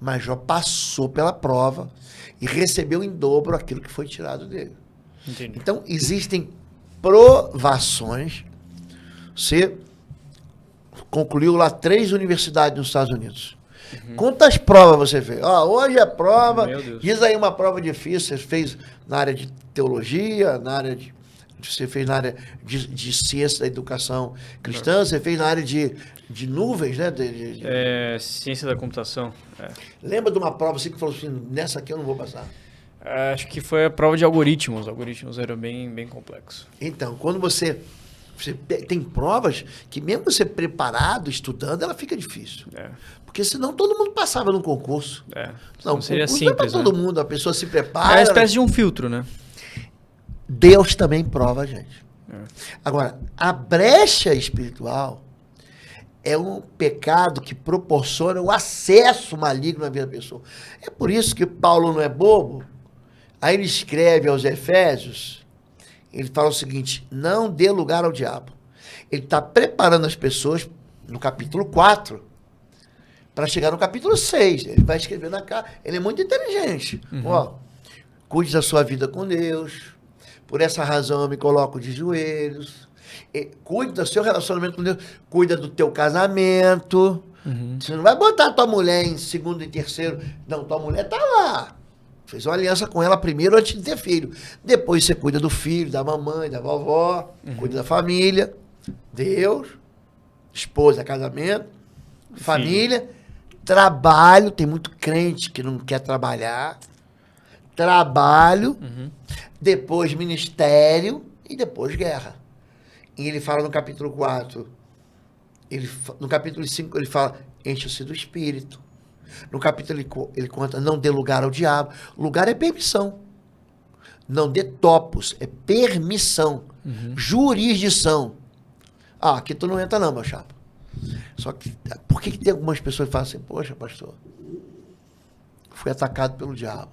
Mas Jó passou pela prova e recebeu em dobro aquilo que foi tirado dele. Entendi. Então, existem provações. Você concluiu lá 3 universidades nos Estados Unidos. Uhum. Quantas provas você fez? Hoje é prova. Diz aí uma prova difícil. Você fez na área de teologia, você fez na área de ciência da educação cristã, você fez na área de nuvens, né? Ciência da computação. Lembra de uma prova assim que falou assim, nessa aqui eu não vou passar? Acho que foi a prova de algoritmos. Algoritmos eram bem complexos. Então, quando você Tem provas que mesmo você preparado, estudando, ela fica difícil. É. Porque senão todo mundo passava no concurso. É. Não, Seria concurso simples, não é para todo né? mundo. A pessoa se É prepara. uma espécie de um filtro, né? Deus também prova a gente. É. Agora, a brecha espiritual é um pecado que proporciona o acesso maligno à vida da pessoa. É por isso que Paulo não é bobo. Aí ele escreve aos Efésios, ele fala o seguinte: não dê lugar ao diabo. Ele está preparando as pessoas no capítulo 4 para chegar no capítulo 6. Ele vai escrever na cara. Ele é muito inteligente. Ó, cuide da sua vida com Deus. Por essa razão eu me coloco de joelhos. Cuide do seu relacionamento com Deus. Cuida do teu casamento. Você não vai botar tua mulher em segundo e terceiro. Não, tua mulher tá lá. Fez uma aliança com ela primeiro antes de ter filho. Depois você cuida do filho, da mamãe, da vovó. Cuida da família. Deus. Esposa, casamento. Família. Trabalho. Tem muito crente que não quer trabalhar. Trabalho. Depois ministério. E depois guerra. E ele fala no capítulo 4, no capítulo 5 ele fala, enche-se do Espírito. No capítulo ele conta, não dê lugar ao diabo. Lugar é permissão. Não dê topos, é permissão. Jurisdição. Ah, aqui tu não entra não, meu chapa. Só que, por que tem algumas pessoas que falam assim, poxa, pastor, fui atacado pelo diabo.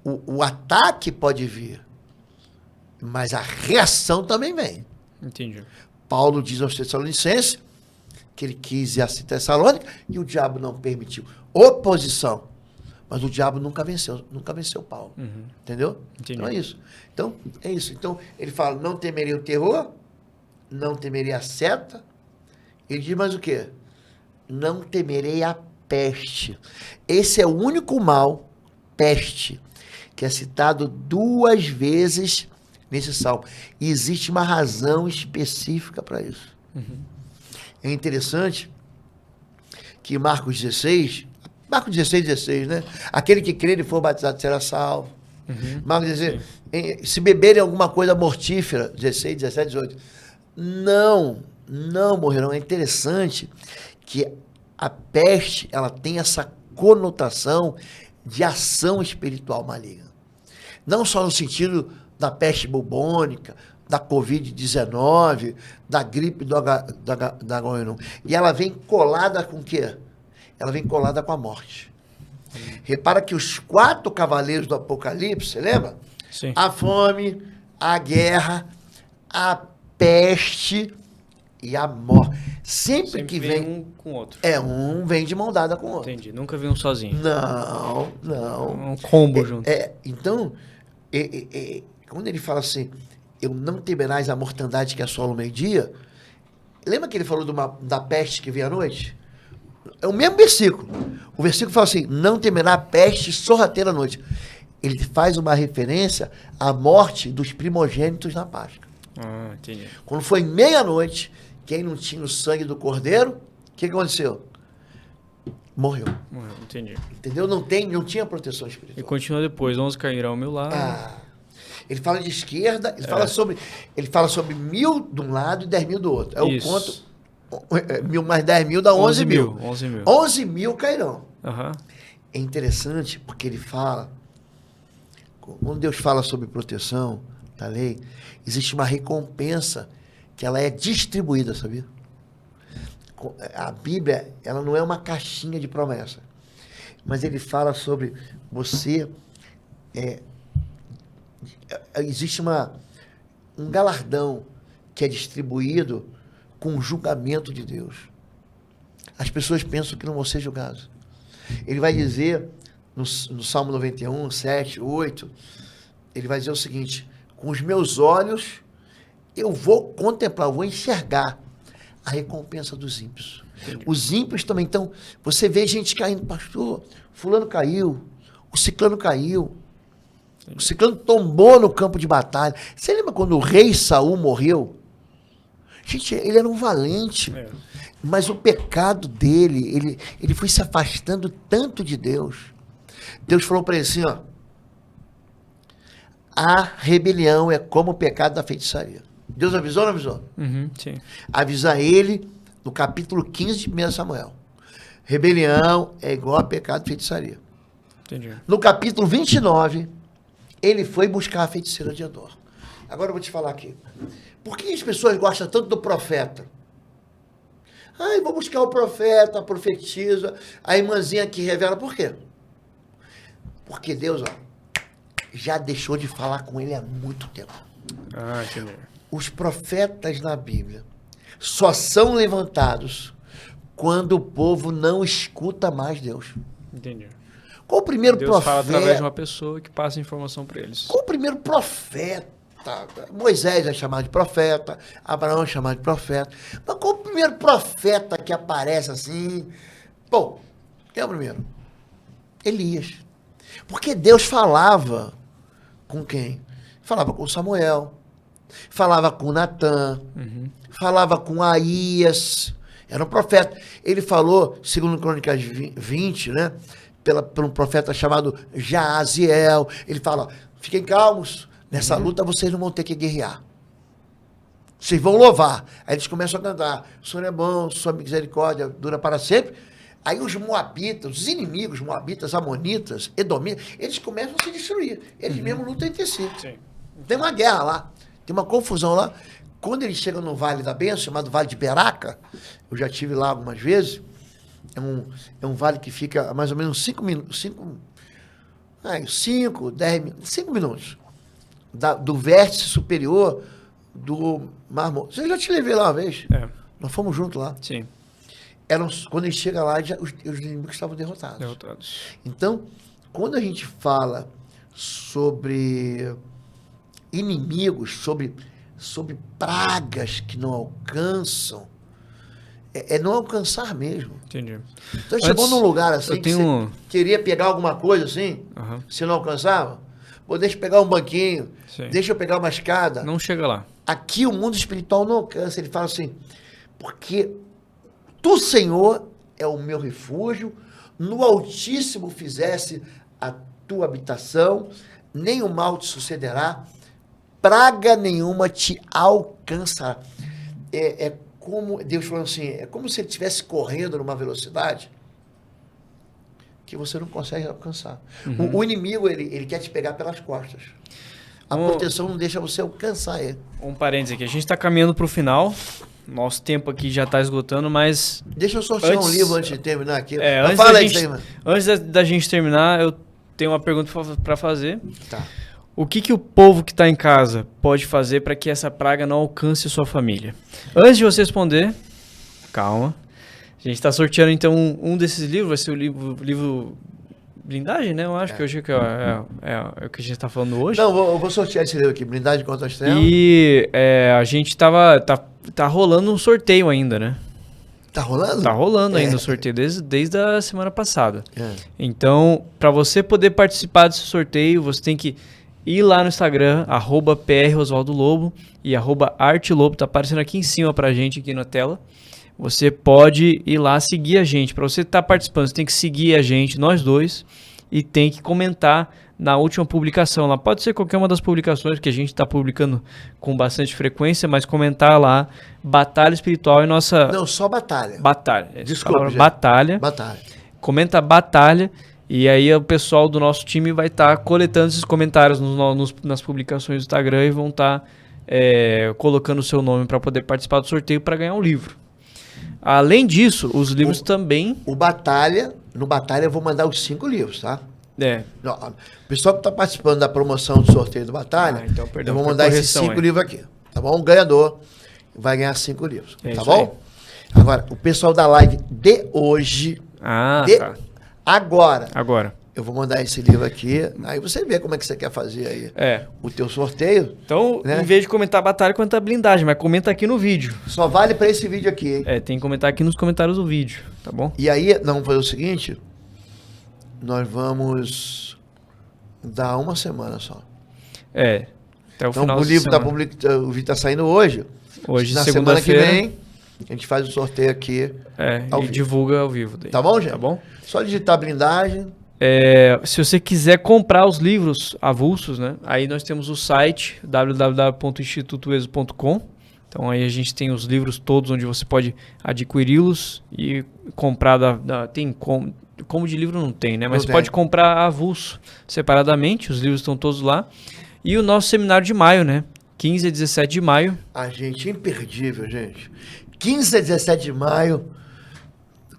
O ataque pode vir, mas a reação também vem. Entendi. Paulo diz aos Tessalonicenses que ele quis ir a Tessalônica e o diabo não permitiu. Oposição. Mas o diabo nunca venceu Paulo. Entendeu? Entendi. Então é isso. Então ele fala, não temerei o terror, não temerei a seta. Ele diz mais o quê? Não temerei a peste. Esse é o único mal, peste, que é citado 2 vezes nesse salmo. E existe uma razão específica para isso. É interessante que Marcos 16, 16, né? Aquele que crer e for batizado será salvo. Marcos 16, se beberem alguma coisa mortífera, 16, 17, 18, não morrerão. É interessante que a peste, ela tem essa conotação de ação espiritual maligna. Não só no sentido da peste bubônica, da Covid-19, da gripe da H1N1. E ela vem colada com o quê? Ela vem colada com a morte. Repara que os 4 cavaleiros do Apocalipse, você lembra? Sim. A fome, a guerra, a peste e a morte. Sempre que vem um com o outro. Um vem de mão dada com o outro. Entendi. Nunca vi um sozinho. Não. Um combo junto. Então, quando ele fala assim, eu não temerás a mortandade que assola o meio-dia, lembra que ele falou da peste que vem à noite? É o mesmo versículo. O versículo fala assim, não temerá a peste sorrateira à noite. Ele faz uma referência à morte dos primogênitos na Páscoa. Ah, entendi. Quando foi meia-noite, quem não tinha o sangue do cordeiro, o que aconteceu? Morreu. Entendi. Entendeu? Não tinha proteção E espiritual. continua depois, 11 cairão ao meu lado. Ele fala de esquerda, ele fala sobre 1.000 de um lado e 10.000 do outro. É Isso. o quanto? 1.000 mais 10.000 dá 11.000. 11.000. 11.000 cairão. Aham. É interessante porque ele fala, quando Deus fala sobre proteção da lei, existe uma recompensa que ela é distribuída, sabia? A Bíblia, ela não é uma caixinha de promessa, mas ele fala sobre você, existe um galardão que é distribuído com o julgamento de Deus. As pessoas pensam que não vão ser julgados. Ele vai dizer, no Salmo 91, 7, 8, ele vai dizer o seguinte, com os meus olhos eu vou contemplar, eu vou enxergar a recompensa dos ímpios. Entendi. Os ímpios também estão... Você vê gente caindo, pastor, fulano caiu, o ciclano caiu, entendi. O ciclano tombou no campo de batalha. Você lembra quando o rei Saul morreu? Gente, ele era um valente, mas o pecado dele, ele foi se afastando tanto de Deus. Deus falou para ele assim, ó, a rebelião é como o pecado da feitiçaria. Deus avisou ou não avisou? Sim. Avisa ele no capítulo 15 de 1 Samuel. Rebelião é igual a pecado de feitiçaria. Entendi. No capítulo 29, ele foi buscar a feiticeira de Endor. Agora eu vou te falar aqui. Por que as pessoas gostam tanto do profeta? Ai, vou buscar o profeta, a profetiza, a irmãzinha que revela. Por quê? Porque Deus, já deixou de falar com ele há muito tempo. Ah, entendi. Os profetas na Bíblia só são levantados quando o povo não escuta mais Deus. Entendi. Qual o primeiro Deus profeta? fala através de uma pessoa que passa informação para eles. Qual o primeiro profeta? Moisés é chamado de profeta, Abraão é chamado de profeta. Mas qual o primeiro profeta que aparece assim? Bom, quem é o primeiro? Elias. Porque Deus falava com quem? Falava com Samuel, falava com Natã, falava com Aías, era um profeta. Ele falou, segundo Crônicas 20, né? Por um profeta chamado Jaaziel. Ele fala, fiquem calmos, nessa luta vocês não vão ter que guerrear. Vocês vão louvar. Aí eles começam a cantar, o Senhor é bom, sua misericórdia dura para sempre. Aí os moabitas, os inimigos, moabitas, amonitas, edomitas, eles começam a se destruir. Eles mesmos lutam entre si. Sim. Tem uma guerra lá, tem uma confusão lá. Quando eles chegam no Vale da Bênção, chamado Vale de Beraca, eu já estive lá algumas vezes, é um vale que fica a mais ou menos 5 minutos, 5 minutos do vértice superior do Mar Morto. Eu já te levei lá uma vez. É. Nós fomos juntos lá. Sim. Quando ele chega lá, os inimigos estavam derrotados. Então, quando a gente fala sobre inimigos, sobre pragas que não alcançam, é não alcançar mesmo. Entendi. Então, chegou num lugar assim, que você queria pegar alguma coisa assim, você não alcançava, pô, deixa eu pegar um banquinho, deixa eu pegar uma escada. Não chega lá. Aqui o mundo espiritual não alcança. Ele fala assim, porque tu, Senhor, é o meu refúgio, no Altíssimo fizesse a tua habitação, nem o mal te sucederá, praga nenhuma te alcançará. É como, Deus falou assim, é como se ele estivesse correndo numa velocidade que você não consegue alcançar. O inimigo, ele quer te pegar pelas costas. A proteção não deixa você alcançar ele. Um parênteses aqui, a gente está caminhando para o final. Nosso tempo aqui já está esgotando, mas... Deixa eu sortear um livro antes de terminar aqui. Antes da gente terminar, eu tenho uma pergunta para fazer. Tá. O que o povo que está em casa pode fazer para que essa praga não alcance a sua família? Antes de você responder, calma. A gente está sorteando, então, um desses livros. Vai ser o livro Blindagem, né? Eu acho que hoje é o que a gente está falando hoje. Não, eu vou sortear esse livro aqui, Blindagem contra as Trevas. E a gente tá rolando um sorteio ainda, né? Tá rolando? Tá rolando ainda o sorteio desde a semana passada. Então, para você poder participar desse sorteio, você tem que ir lá no Instagram, @PROsvaldoLobo e @ArteLobo, tá aparecendo aqui em cima pra gente, aqui na tela. Você pode ir lá seguir a gente. Para você estar participando, você tem que seguir a gente, nós dois, e tem que comentar na última publicação. Lá pode ser qualquer uma das publicações que a gente está publicando com bastante frequência, mas comentar lá, Batalha Espiritual e nossa... Não, só Batalha. Batalha. Desculpa, Batalha. Batalha. Comenta Batalha, e aí o pessoal do nosso time vai estar coletando esses comentários nas publicações do Instagram e vão estar colocando o seu nome para poder participar do sorteio para ganhar um livro. Além disso, os livros também... No Batalha eu vou mandar os 5 livros, tá? Não, o pessoal que está participando da promoção do sorteio do Batalha, então, perdão, eu vou mandar esses 5 livros aqui, tá bom? O ganhador vai ganhar 5 livros, tá bom? Aí. Agora, o pessoal da live de hoje, agora, eu vou mandar esse livro aqui, aí você vê como é que você quer fazer aí o teu sorteio. Então, né? Em vez de comentar Batalha, comenta Blindagem, mas comenta aqui no vídeo. Só vale para esse vídeo aqui, hein? Tem que comentar aqui nos comentários do vídeo, tá bom? E aí, nós vamos fazer o seguinte, nós vamos dar uma semana só. Até o final o livro o vídeo tá saindo hoje. Na semana que vem, a gente faz o sorteio aqui. E divulga ao vivo. Daí. Tá bom, gente? Tá bom? Só digitar Blindagem. Se você quiser comprar os livros avulsos, né? Aí nós temos o site www.institutoexo.com. Então aí a gente tem os livros todos onde você pode adquiri-los e comprar tem como de livro não tem, né? Mas você pode comprar avulso separadamente, os livros estão todos lá. E o nosso seminário de maio, né? 15 a 17 de maio. A gente, imperdível, gente. 15 a 17 de maio,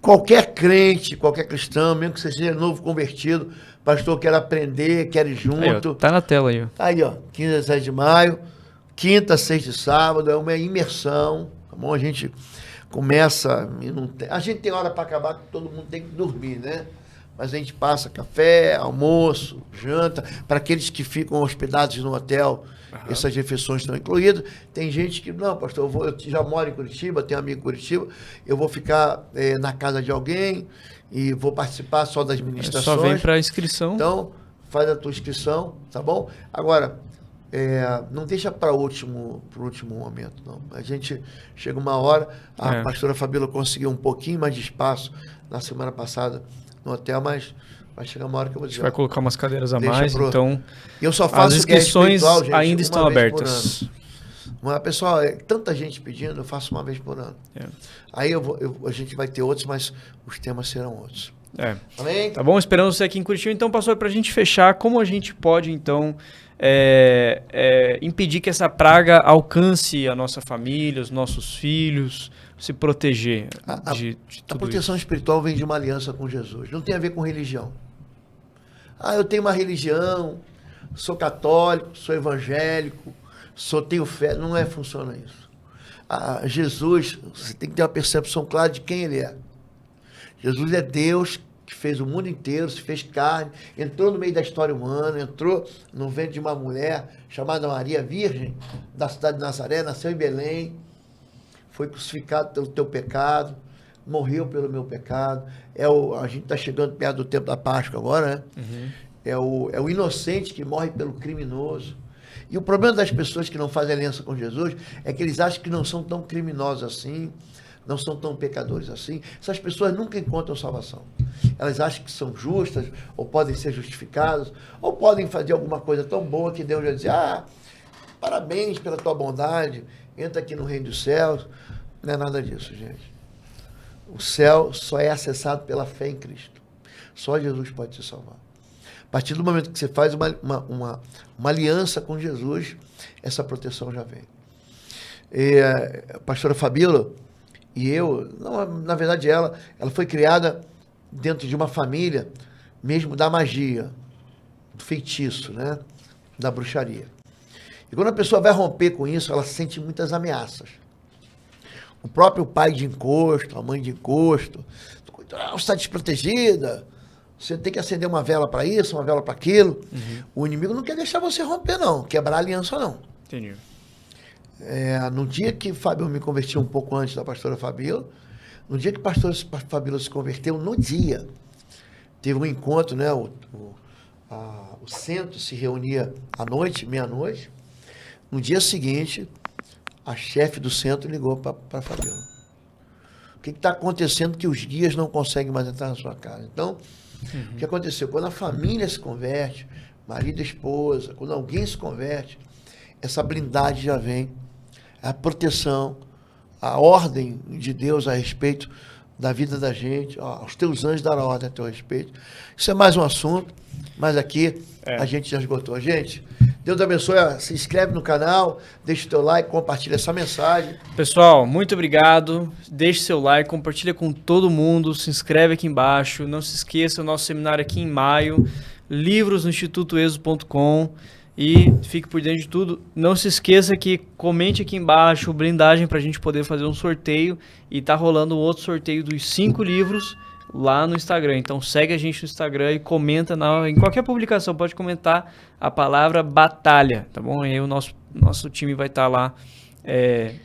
qualquer crente, qualquer cristão, mesmo que você seja novo convertido, pastor, quer aprender, quer ir junto. Aí, ó, tá na tela aí, ó. Aí, ó, 15 a 17 de maio, quinta, sexta e sábado, é uma imersão, tá bom? A gente começa, a gente tem hora para acabar, todo mundo tem que dormir, né? Mas a gente passa café, almoço, janta, para aqueles que ficam hospedados no hotel, essas refeições estão incluídas. Tem gente que, não, pastor, eu já moro em Curitiba, tenho amigo em Curitiba, eu vou ficar na casa de alguém e vou participar só das ministrações. Só vem para inscrição. Então, faz a tua inscrição, tá bom? Agora, não deixa para o último momento, não. A gente chega uma hora, a pastora Fabíola conseguiu um pouquinho mais de espaço na semana passada no hotel, mas vai chegar uma hora que eu vou dizer. A gente vai colocar umas cadeiras a mais, então eu só faço as inscrições gente, ainda estão abertas. Pessoal, tanta gente pedindo, eu faço uma vez por ano. Aí a gente vai ter outros, mas os temas serão outros. Amém? Tá bom? Esperamos você aqui em Curitiba. Então, pastor, para a gente fechar, como a gente pode, então, impedir que essa praga alcance a nossa família, os nossos filhos, se proteger de tudo a proteção espiritual vem de uma aliança com Jesus. Não tem a ver com religião. Eu tenho uma religião, sou católico, sou evangélico, tenho fé. Não funciona isso. Jesus, você tem que ter uma percepção clara de quem ele é. Jesus é Deus que fez o mundo inteiro, se fez carne, entrou no meio da história humana, entrou no ventre de uma mulher chamada Maria, virgem, da cidade de Nazaré, nasceu em Belém, foi crucificado pelo teu pecado, morreu pelo meu pecado. A gente está chegando perto do tempo da Páscoa agora, né? É o inocente que morre pelo criminoso. E o problema das pessoas que não fazem aliança com Jesus é que eles acham que não são tão criminosos assim, não são tão pecadores assim. Essas pessoas nunca encontram salvação. Elas acham que são justas, ou podem ser justificadas, ou podem fazer alguma coisa tão boa que Deus vai dizer, parabéns pela tua bondade, entra aqui no reino dos céus. Não é nada disso, gente. O céu só é acessado pela fé em Cristo. Só Jesus pode te salvar. A partir do momento que você faz uma aliança com Jesus, essa proteção já vem. A pastora Fabíola e eu, na verdade ela foi criada dentro de uma família mesmo da magia, do feitiço, né? Da bruxaria. E quando a pessoa vai romper com isso, ela sente muitas ameaças. O próprio pai de encosto, a mãe de encosto, você está desprotegida, você tem que acender uma vela para isso, uma vela para aquilo. O inimigo não quer deixar você romper, não, quebrar a aliança, não. Entendi. No dia que Fabíola me convertiu um pouco antes da pastora Fabíola, no dia que a pastora Fabíola se converteu, no dia, teve um encontro, né? O centro se reunia à noite, meia-noite. No dia seguinte, a chefe do centro ligou para a Fabíola. O que está acontecendo que os guias não conseguem mais entrar na sua casa? Então, o que aconteceu? Quando a família se converte, marido e esposa, quando alguém se converte, essa blindagem já vem, a proteção, a ordem de Deus a respeito da vida da gente, os teus anjos darão ordem a teu respeito. Isso é mais um assunto, mas aqui a gente já esgotou. Gente, Deus abençoe, se inscreve no canal, deixa o teu like, compartilha essa mensagem. Pessoal, muito obrigado, deixe seu like, compartilha com todo mundo, se inscreve aqui embaixo, não se esqueça, o nosso seminário aqui em maio, livros no institutoexo.com. E fique por dentro de tudo. Não se esqueça que comente aqui embaixo blindagem para a gente poder fazer um sorteio. E tá rolando outro sorteio dos 5 livros lá no Instagram. Então segue a gente no Instagram e comenta em qualquer publicação. Pode comentar a palavra batalha, tá bom? E aí o nosso time vai estar lá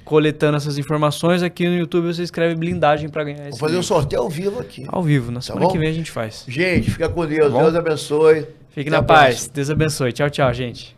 coletando essas informações. Aqui no YouTube você escreve blindagem para ganhar esse Vou fazer livro. Um sorteio ao vivo aqui. Ao vivo, na semana que vem a gente faz. Gente, fica com Deus. Tá, Deus abençoe. Fique na paz. Deus abençoe. Tchau, tchau, gente.